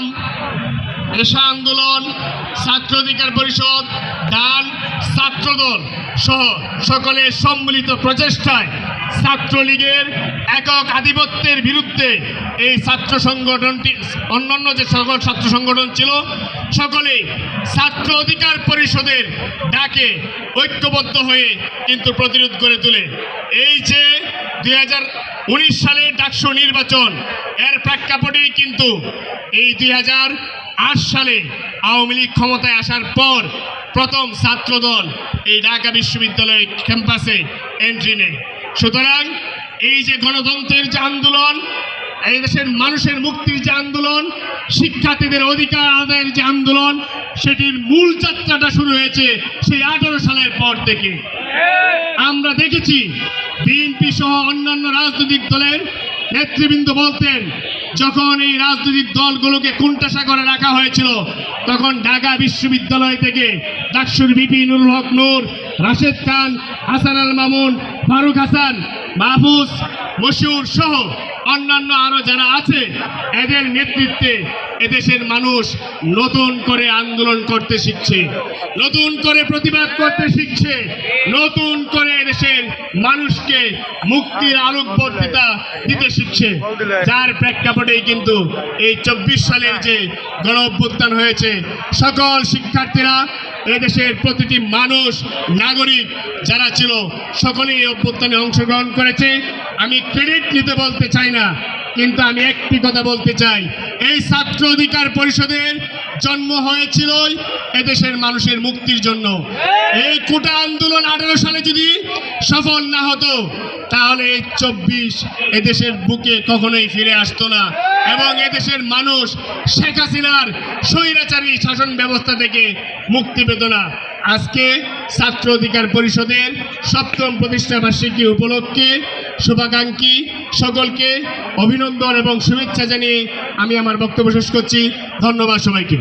সংগ্রাম, এশা আন্দোলন, ছাত্র অধিকার পরিষদ, ডান, ছাত্রদল সহ সকলের সম্মিলিত প্রচেষ্টায় ছাত্রলীগের একক আধিপত্যের বিরুদ্ধে এই ছাত্র সংগঠনটি, অন্যান্য যে সকল ছাত্র সংগঠন ছিল সকলেই ছাত্র অধিকার পরিষদের ডাকে ঐক্যবদ্ধ হয়ে কিন্তু প্রতিরোধ করে তোলে। এই যে 2019 সালের ডাকসু নির্বাচন, এর প্রেক্ষাপটেই কিন্তু এই 2008 সালে আওয়ামী লীগ ক্ষমতায় আসার পর প্রথম ছাত্রদল এই ঢাকা বিশ্ববিদ্যালয় ক্যাম্পাসে এন্ট্রি নেয়। সুতরাং এই যে গণতন্ত্রের যে আন্দোলন, এই দেশের মানুষের মুক্তির যে আন্দোলন, শিক্ষার্থীদের অধিকার আদায়ের যে আন্দোলন, সেটির মূল যাত্রাটা শুরু হয়েছে সেই 18 সালের পর থেকে। আমরা দেখেছি বিএনপি সহ অন্যান্য রাজনৈতিক দলের নেতৃবৃন্দ বলতেন, যখন এই রাজনৈতিক দলগুলোকে কোণঠাসা করে রাখা হয়েছিল তখন ঢাকা বিশ্ববিদ্যালয় থেকে ডাকসুর ভিপি নুরুল হক নূর, রাশেদ খান, হাসান আল মামুন, ফারুক হাসান, মাহফুজ, মশিউর সহ অন্যান্য আরো যারা আছে এদের নেতৃত্বে এদেশের মানুষ নতুন করে আন্দোলন করতে শিখছে, নতুন করে প্রতিবাদ করতে শিখছে, নতুন করে দেশের মানুষকে মুক্তির আলোকবর্তিতা দিতে শিখছে। যার প্রেক্ষাপটেই কিন্তু এই 24 সালের যে গণ অভ্যুত্থান হয়েছে, সকল শিক্ষার্থীরা, এদেশের প্রতিটি মানুষ, নাগরিক যারা ছিল সকলেই এই অভ্যুত্থানে অংশগ্রহণ করেছে। আমি ক্রেডিট নিতে বলতে চাই না, কিন্তু আমি একটি কথা বলতে চাই, এই ছাত্র অধিকার পরিষদের জন্ম হয়েছিল এদেশের মানুষের মুক্তির জন্য। এই কোটা আন্দোলন 18 সালে যদি সফল না হতো তাহলে এই 24 এদেশের বুকে কখনোই ফিরে আসতো না এবং এদেশের মানুষ শেখ হাসিনার স্বৈরাচারী শাসন ব্যবস্থা থেকে মুক্তি পেত না। আজকে ছাত্র অধিকার পরিষদের 7ম প্রতিষ্ঠা বার্ষিকী উপলক্ষে শুভাকাঙ্ক্ষী সকলকে অভিনন্দন এবং শুভেচ্ছা জানিয়ে আমি আমার বক্তব্য শেষ করছি। ধন্যবাদ সবাইকে।